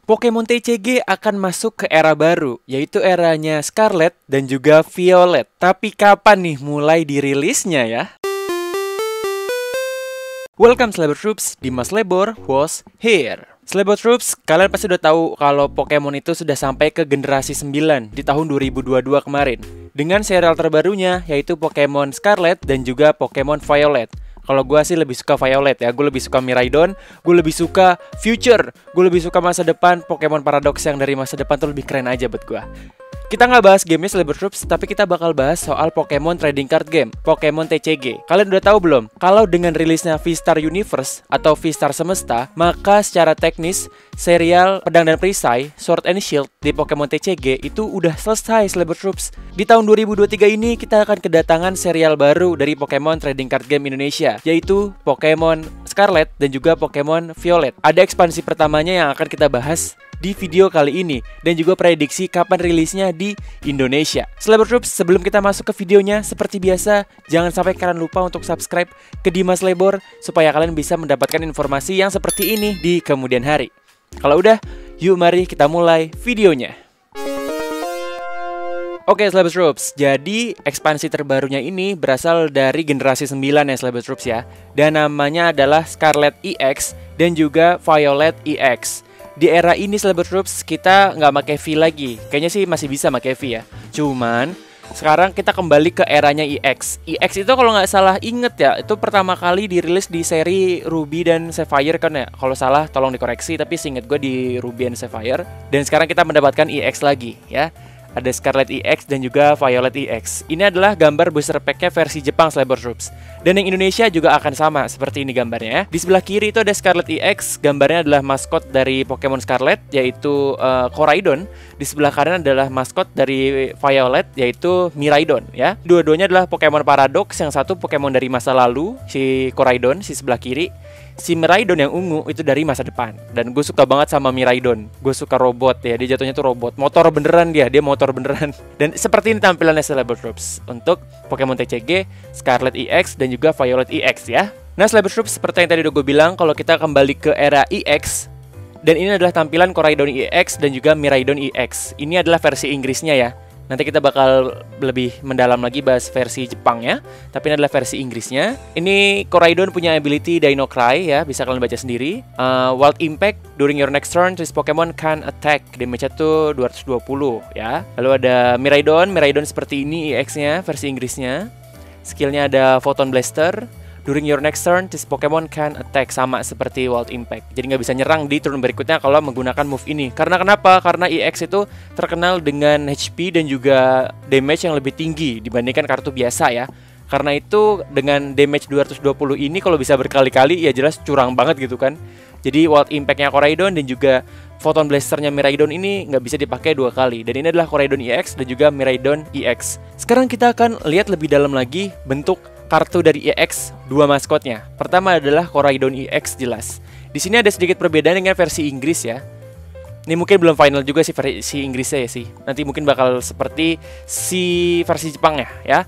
Pokemon TCG akan masuk ke era baru, yaitu eranya Scarlet dan juga Violet. Tapi kapan nih mulai dirilisnya ya? Welcome Slabber Troops, Dimas Lebor was here. Slabber Troops, kalian pasti udah tahu kalau Pokemon itu sudah sampai ke generasi 9 di tahun 2022 kemarin. Dengan serial terbarunya yaitu Pokemon Scarlet dan juga Pokemon Violet. Kalau gue sih lebih suka Violet ya, gue lebih suka Miraidon, gue lebih suka Future, gue lebih suka masa depan. Pokemon Paradox yang dari masa depan tuh lebih keren aja buat gue. Kita nggak bahas gamenya Slabber Troops, tapi kita bakal bahas soal Pokemon Trading Card Game, Pokemon TCG. Kalian udah tahu belum? Kalau dengan rilisnya V-Star Universe atau V-Star Semesta, maka secara teknis, serial Pedang dan Perisai, Sword and Shield di Pokemon TCG itu udah selesai Slabber Troops. Di tahun 2023 ini, kita akan kedatangan serial baru dari Pokemon Trading Card Game Indonesia, yaitu Pokemon Scarlet dan juga Pokemon Violet. Ada ekspansi pertamanya yang akan kita bahas di video kali ini dan juga prediksi kapan rilisnya di Indonesia. Slabber Troops, sebelum kita masuk ke videonya, seperti biasa, jangan sampai kalian lupa untuk subscribe ke Dimas Lebor supaya kalian bisa mendapatkan informasi yang seperti ini di kemudian hari. Kalau udah, yuk mari kita mulai videonya. Oke Slabber Troops, jadi ekspansi terbarunya ini berasal dari generasi 9 ya Slabber Troops ya. Dan namanya adalah Scarlet EX dan juga Violet EX. Di era ini Slabber Troops kita nggak pakai V lagi. Kayaknya sih masih bisa pakai V ya. Cuman sekarang kita kembali ke eranya EX. EX itu kalau nggak salah inget ya, itu pertama kali dirilis di seri Ruby dan Sapphire kan ya. Kalau salah tolong dikoreksi, tapi seinget gue di Ruby dan Sapphire. Dan sekarang kita mendapatkan EX lagi ya. Ada Scarlet EX dan juga Violet EX. Ini adalah gambar booster pack-nya versi Jepang Slabber Troops. Dan yang Indonesia juga akan sama seperti ini gambarnya ya. Di sebelah kiri itu ada Scarlet EX, gambarnya adalah maskot dari Pokemon Scarlet yaitu Koraidon. Di sebelah kanan adalah maskot dari Violet yaitu Miraidon ya. Dua-duanya adalah Pokemon Paradox, yang satu Pokemon dari masa lalu si Koraidon si sebelah kiri. Si Miraidon yang ungu itu dari masa depan. Dan gue suka banget sama Miraidon. Gue suka robot ya, dia jatuhnya tuh robot. Motor beneran dia motor beneran. Dan seperti ini tampilannya Slabber Troops untuk Pokemon TCG, Scarlet EX dan juga Violet EX ya. Nah Slabber Troops, seperti yang tadi udah gue bilang, kalau kita kembali ke era EX, dan ini adalah tampilan Koraidon EX dan juga Miraidon EX. Ini adalah versi Inggrisnya ya. Nanti kita bakal lebih mendalam lagi bahas versi Jepangnya, tapi ini adalah versi Inggrisnya. Ini Koraidon punya ability Dino Cry ya, bisa kalian baca sendiri. Wild Impact, during your next turn, this Pokemon can attack. Damage-nya tuh 220 ya. Lalu ada Miraidon seperti ini EX-nya, versi Inggrisnya. Skillnya ada Photon Blaster. During your next turn, this Pokemon can attack, sama seperti Wild Impact. Jadi nggak bisa nyerang di turn berikutnya kalau menggunakan move ini. Karena kenapa? Karena EX itu terkenal dengan HP dan juga damage yang lebih tinggi dibandingkan kartu biasa ya. Karena itu dengan damage 220 ini kalau bisa berkali-kali ya jelas curang banget gitu kan. Jadi Wild Impact-nya Koraidon dan juga Photon Blaster-nya Miraidon ini nggak bisa dipakai dua kali. Dan ini adalah Koraidon EX dan juga Miraidon EX. Sekarang kita akan lihat lebih dalam lagi bentuk kartu dari EX dua maskotnya. Pertama adalah Koraidon EX jelas. Di sini ada sedikit perbedaan dengan versi Inggris ya. Ini mungkin belum final juga sih versi Inggrisnya ya sih. Nanti mungkin bakal seperti si versi Jepangnya ya.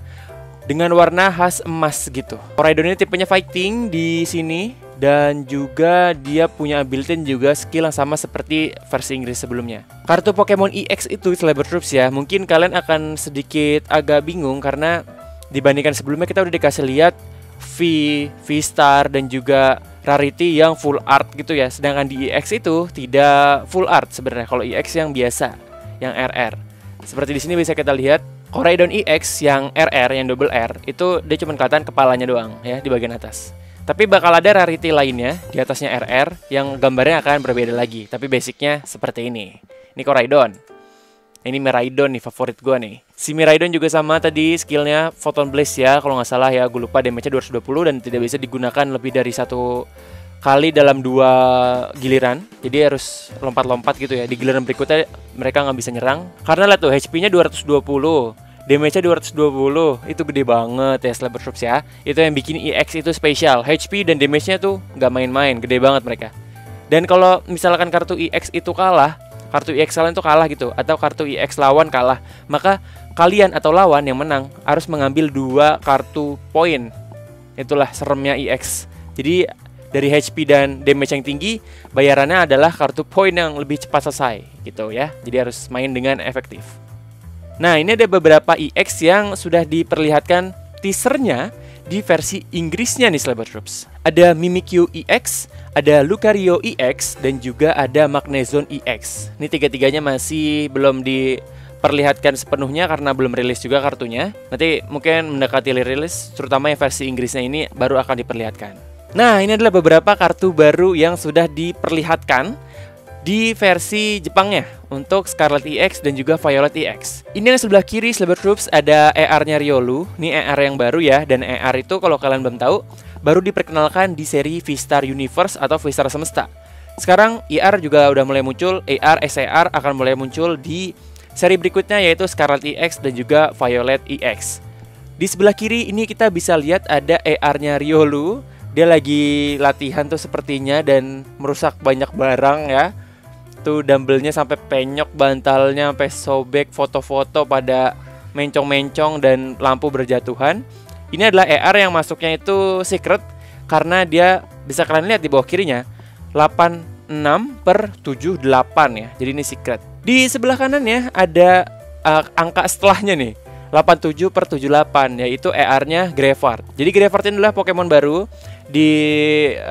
Dengan warna khas emas gitu. Koraidon ini tipenya fighting di sini dan juga dia punya ability dan juga skill yang sama seperti versi Inggris sebelumnya. Kartu Pokemon EX itu Slabber Troops ya. Mungkin kalian akan sedikit agak bingung karena dibandingkan sebelumnya kita udah dikasih lihat V-Star dan juga Rarity yang full art gitu ya. Sedangkan di EX itu tidak full art sebenarnya. Kalau EX yang biasa, yang RR. Seperti di sini bisa kita lihat Koraidon EX yang RR, yang double R, itu dia cuma kelihatan kepalanya doang ya di bagian atas. Tapi bakal ada Rarity lainnya di atasnya RR yang gambarnya akan berbeda lagi. Tapi basicnya seperti ini. Ini Koraidon. Ini Miraidon nih, favorit gue nih. Si Miraidon juga sama tadi skillnya Photon Blaze ya, kalau nggak salah ya, gue lupa damage-nya 220 dan tidak bisa digunakan lebih dari satu kali dalam dua giliran. Jadi harus lompat-lompat gitu ya. Di giliran berikutnya mereka nggak bisa nyerang. Karena lihat tuh HP-nya 220, damage-nya 220, itu gede banget ya Slabber Troops ya. Itu yang bikin EX itu spesial. HP dan damage-nya tuh nggak main-main, gede banget mereka. Dan kalau misalkan kartu EX itu kalah, kartu EX kalian tuh kalah gitu, atau kartu EX lawan kalah, maka kalian atau lawan yang menang harus mengambil 2 kartu poin. Itulah seremnya EX. Jadi dari HP dan damage yang tinggi, bayarannya adalah kartu poin yang lebih cepat selesai gitu ya. Jadi harus main dengan efektif. Nah, ini ada beberapa EX yang sudah diperlihatkan teasernya di versi Inggrisnya nih Celeber Troops. Ada Mimikyu EX, ada Lucario EX, dan juga ada Magnezone EX. Ini tiga-tiganya masih belum diperlihatkan sepenuhnya karena belum rilis juga kartunya. Nanti mungkin mendekati rilis, terutama yang versi Inggrisnya ini baru akan diperlihatkan. Nah, ini adalah beberapa kartu baru yang sudah diperlihatkan di versi Jepangnya untuk Scarlet EX dan juga Violet EX. Ini yang sebelah kiri Celeber Troops ada ER-nya Riolu. Ini ER yang baru ya, dan ER itu kalau kalian belum tahu baru diperkenalkan di seri V-Star Universe atau V-Star Semesta. Sekarang ER juga udah mulai muncul, ER, SER akan mulai muncul di seri berikutnya yaitu Scarlet EX dan juga Violet EX. Di sebelah kiri ini kita bisa lihat ada ER-nya Riolu. Dia lagi latihan tuh sepertinya dan merusak banyak barang ya. Tuh dumbbellnya sampai penyok, bantalnya sampai sobek, foto-foto pada mencong-mencong dan lampu berjatuhan. Ini adalah ER yang masuknya itu secret karena dia bisa kalian lihat di bawah kirinya 86/78 ya. Jadi ini secret. Di sebelah kanannya ada angka setelahnya nih 87/78 yaitu ER-nya Greavard. Jadi Greavard ini adalah Pokemon baru di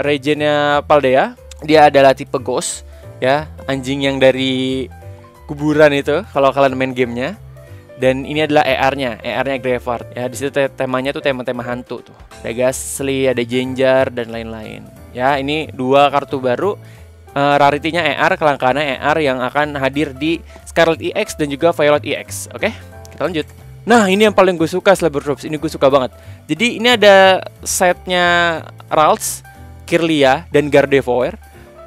regionnya Paldea. Dia adalah tipe Ghost ya, anjing yang dari kuburan itu kalau kalian main gamenya. Dan ini adalah ER-nya Greavard ya. Di situ temanya tuh tema-tema hantu tuh. Ada Gastly, ada Genjar dan lain-lain. Ya, ini dua kartu baru. Rarity-nya ER, kelangkaannya ER yang akan hadir di Scarlet EX dan juga Violet EX. Oke, kita lanjut. Nah, ini yang paling gue suka Celeber Troops. Ini gue suka banget. Jadi ini ada setnya Ralts, Kirlia, dan Gardevoir.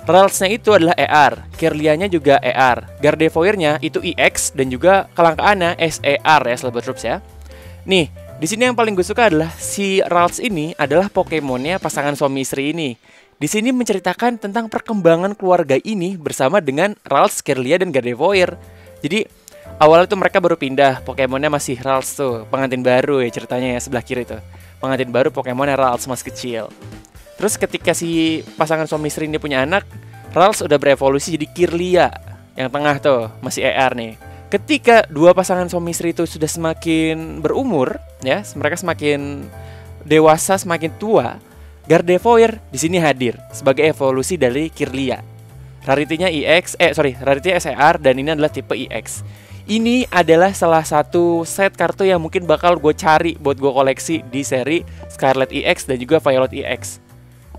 Ralts-nya itu adalah ER, Kirlia-nya juga ER, Gardevoir-nya itu EX dan juga kelangkaannya SER ya Celeber Troops ya. Nih, di sini yang paling gue suka adalah si Ralts ini adalah Pokemonnya pasangan suami istri ini. Di sini menceritakan tentang perkembangan keluarga ini bersama dengan Ralts, Kirlia, dan Gardevoir. Jadi awalnya tuh mereka baru pindah, Pokemonnya masih Ralts tuh, pengantin baru ya ceritanya ya sebelah kiri tuh. Pengantin baru Pokemonnya Ralts masih kecil. Terus ketika si pasangan suami istri ini punya anak, Ralts udah berevolusi jadi Kirlia. Yang tengah tuh masih ER nih. Ketika dua pasangan suami istri itu sudah semakin berumur, ya, mereka semakin dewasa, semakin tua, Gardevoir di sini hadir sebagai evolusi dari Kirlia. Rarity-nya rarity SER dan ini adalah tipe EX. Ini adalah salah satu set kartu yang mungkin bakal gue cari buat gue koleksi di seri Scarlet EX dan juga Violet EX.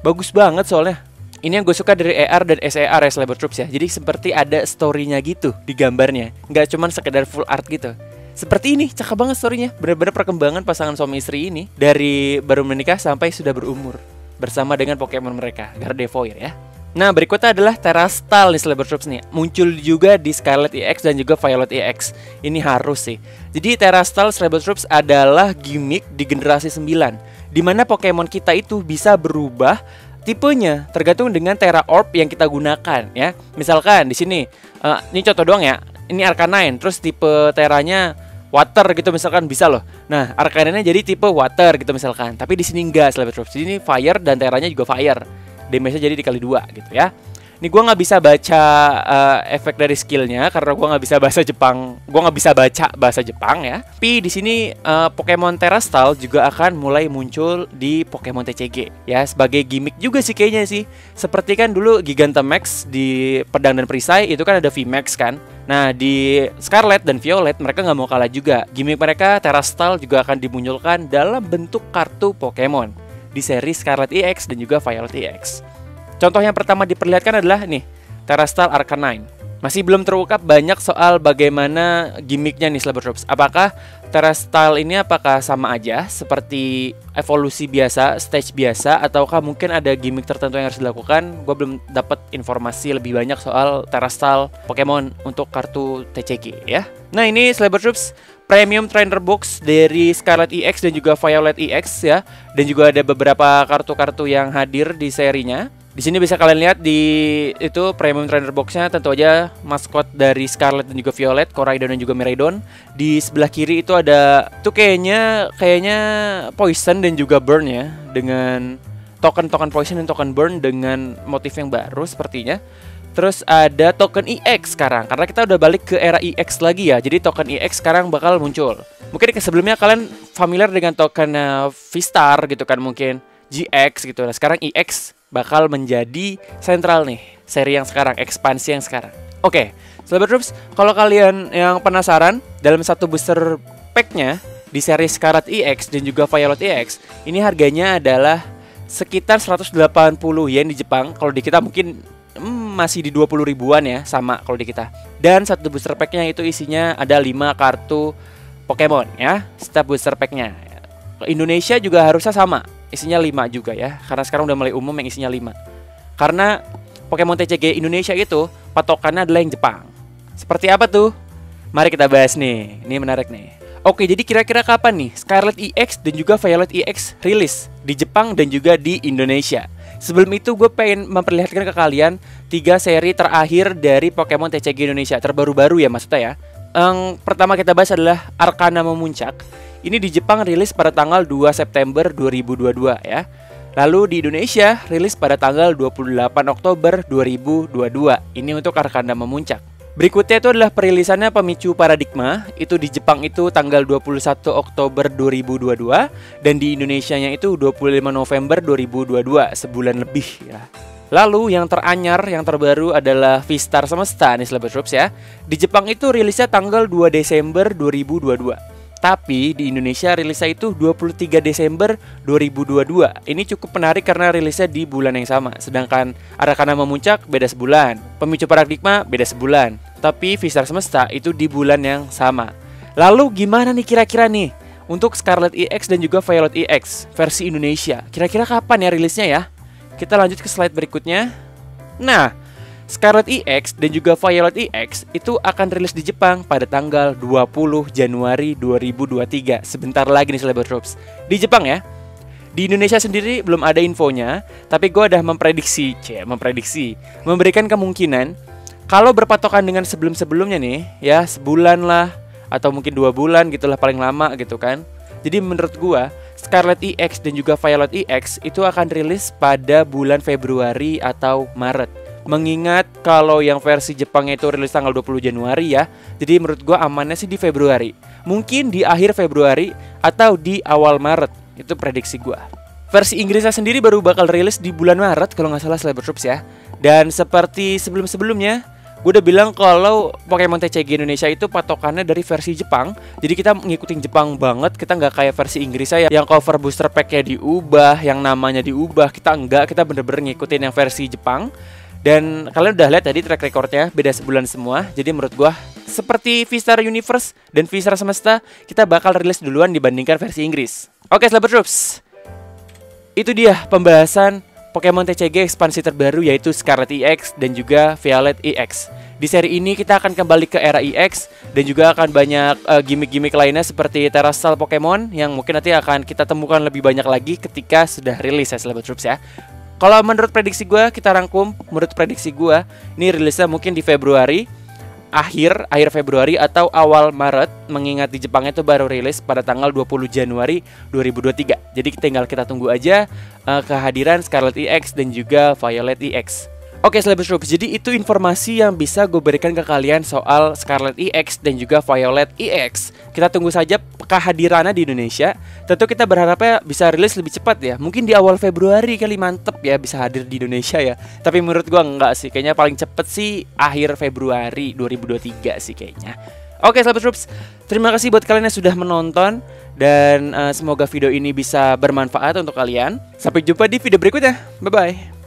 Bagus banget soalnya. Ini yang gue suka dari ER dan SER ya Celeber Troops ya. Jadi seperti ada story-nya gitu di gambarnya. Nggak cuma sekedar full art gitu. Seperti ini, cakep banget story-nya. Benar-benar perkembangan pasangan suami istri ini dari baru menikah sampai sudah berumur bersama dengan Pokemon mereka, Gardevoir ya. Nah, berikutnya adalah Terastal nih Celeber Troops nih. Muncul juga di Scarlet EX dan juga Violet EX. Ini harus sih. Jadi Terastal Celeber Troops adalah gimmick di generasi 9. Di mana Pokemon kita itu bisa berubah tipenya tergantung dengan Tera Orb yang kita gunakan ya. Misalkan di sini ini contoh doang ya. Ini Arcanine, terus tipe Teranya Water gitu misalkan bisa loh. Nah, Arcanine-nya jadi tipe Water gitu misalkan. Tapi di sini enggak Celeber Troops. Ini Fire dan Teranya juga Fire. Damage-nya jadi dikali 2 gitu ya. Ini gue nggak bisa baca efek dari skillnya karena gue nggak bisa bahasa Jepang. Gue nggak bisa baca bahasa Jepang ya. Tapi di sini Pokemon Terastal juga akan mulai muncul di Pokemon TCG ya, sebagai gimmick juga sih kayaknya sih. Seperti kan dulu Gigantamax di Pedang dan Perisai itu kan ada VMAX kan. Nah di Scarlet dan Violet mereka nggak mau kalah juga. Gimmick mereka Terastal juga akan dimunculkan dalam bentuk kartu Pokemon di seri Scarlet EX dan juga Violet EX. Contoh yang pertama diperlihatkan adalah nih, Terastal Arcanine. Masih belum terungkap banyak soal bagaimana gimmicknya nih Celeber Troops. Apakah Terastal ini apakah sama aja seperti evolusi biasa, stage biasa, ataukah mungkin ada gimmick tertentu yang harus dilakukan? Gue belum dapat informasi lebih banyak soal Terastal Pokemon untuk kartu TCG ya. Nah ini Celeber Troops Premium Trainer Box dari Scarlet EX dan juga Violet EX ya. Dan juga ada beberapa kartu-kartu yang hadir di serinya. Di sini bisa kalian lihat di itu Premium Trainer Box-nya tentu aja maskot dari Scarlet dan juga Violet, Koraidon dan juga Miraidon. Di sebelah kiri itu ada tuh kayaknya Poison dan juga Burn ya, dengan token poison dan token burn dengan motif yang baru sepertinya. Terus ada token EX sekarang, karena kita udah balik ke era EX lagi ya. Jadi token EX sekarang bakal muncul. Mungkin sebelumnya kalian familiar dengan token V-Star gitu kan, mungkin GX gitu. Nah sekarang EX bakal menjadi sentral nih, seri yang sekarang, ekspansi yang sekarang. Oke, Sahabat Troops, kalau kalian yang penasaran, dalam satu booster packnya di seri Scarlet EX dan juga Violet EX, ini harganya adalah sekitar 180 yen di Jepang. Kalau di kita mungkin masih di 20 ribuan ya, sama kalau di kita. Dan satu booster packnya itu isinya ada 5 kartu Pokemon ya, setiap booster packnya. Indonesia juga harusnya sama, isinya 5 juga ya, karena sekarang udah mulai umum yang isinya 5. Karena Pokemon TCG Indonesia itu patokannya adalah yang Jepang. Seperti apa tuh? Mari kita bahas nih, ini menarik nih. Oke, jadi kira-kira kapan nih Scarlet EX dan juga Violet EX rilis di Jepang dan juga di Indonesia? Sebelum itu gue pengen memperlihatkan ke kalian 3 seri terakhir dari Pokemon TCG Indonesia, terbaru-baru ya maksudnya ya. Yang pertama kita bahas adalah Arcana Memuncak. Ini di Jepang rilis pada tanggal 2 September 2022 ya. Lalu di Indonesia rilis pada tanggal 28 Oktober 2022. Ini untuk Arcana Memuncak. Berikutnya itu adalah perilisannya Pemicu Paradigma. Itu di Jepang itu tanggal 21 Oktober 2022 dan di Indonesianya itu 25 November 2022, sebulan lebih ya. Lalu yang teranyar, yang terbaru adalah V-Star Semesta nih Sahabat Troops ya. Di Jepang itu rilisnya tanggal 2 Desember 2022. Tapi di Indonesia rilisnya itu 23 Desember 2022. Ini cukup menarik karena rilisnya di bulan yang sama. Sedangkan Arcana Memuncak beda sebulan, Pemicu Paradigma beda sebulan. Tapi V-Star Semesta itu di bulan yang sama. Lalu gimana nih kira-kira nih untuk Scarlet EX dan juga Violet EX versi Indonesia? Kira-kira kapan ya rilisnya ya? Kita lanjut ke slide berikutnya. Nah, Scarlet EX dan juga Violet EX itu akan rilis di Jepang pada tanggal 20 Januari 2023. Sebentar lagi nih Sahabat Troops. Di Jepang ya. Di Indonesia sendiri belum ada infonya, tapi gue udah memberikan kemungkinan kalau berpatokan dengan sebelum-sebelumnya nih, ya sebulan lah atau mungkin 2 bulan gitulah paling lama gitu kan. Jadi menurut gue Scarlet EX dan juga Violet EX itu akan rilis pada bulan Februari atau Maret. Mengingat kalau yang versi Jepangnya itu rilis tanggal 20 Januari ya. Jadi menurut gue amannya sih di Februari. Mungkin di akhir Februari atau di awal Maret. Itu prediksi gue. Versi Inggrisnya sendiri baru bakal rilis di bulan Maret kalau nggak salah Sahabat Troops ya. Dan seperti sebelum-sebelumnya, gue udah bilang kalau Pokemon TCG Indonesia itu patokannya dari versi Jepang. Jadi kita ngikutin Jepang banget. Kita nggak kayak versi Inggrisnya yang cover booster packnya diubah, yang namanya diubah. Kita enggak, kita bener-bener ngikutin yang versi Jepang. Dan kalian udah lihat tadi track recordnya beda sebulan semua. Jadi menurut gua seperti V-Star Universe dan V-Star Semesta, kita bakal rilis duluan dibandingkan versi Inggris. Oke Sahabat Troops, itu dia pembahasan Pokemon TCG ekspansi terbaru yaitu Scarlet EX dan juga Violet EX. Di seri ini kita akan kembali ke era EX dan juga akan banyak gimmick-gimmick lainnya seperti Terastal Pokemon yang mungkin nanti akan kita temukan lebih banyak lagi ketika sudah rilis ya Sahabat Troops ya. Kalau menurut prediksi gue, kita rangkum. Menurut prediksi gue, ini rilisnya mungkin di Februari, akhir Februari atau awal Maret. Mengingat di Jepang itu baru rilis pada tanggal 20 Januari 2023. Jadi tinggal kita tunggu aja kehadiran Scarlet EX dan juga Violet EX. Oke Sahabat Troops, jadi itu informasi yang bisa gue berikan ke kalian soal Scarlet EX dan juga Violet EX. Kita tunggu saja kehadirannya di Indonesia. Tentu kita berharapnya bisa rilis lebih cepat ya. Mungkin di awal Februari kali, mantep ya bisa hadir di Indonesia ya. Tapi menurut gue enggak sih, kayaknya paling cepet sih akhir Februari 2023 sih kayaknya. Oke Sahabat Troops, terima kasih buat kalian yang sudah menonton. Dan semoga video ini bisa bermanfaat untuk kalian. Sampai jumpa di video berikutnya. Bye-bye.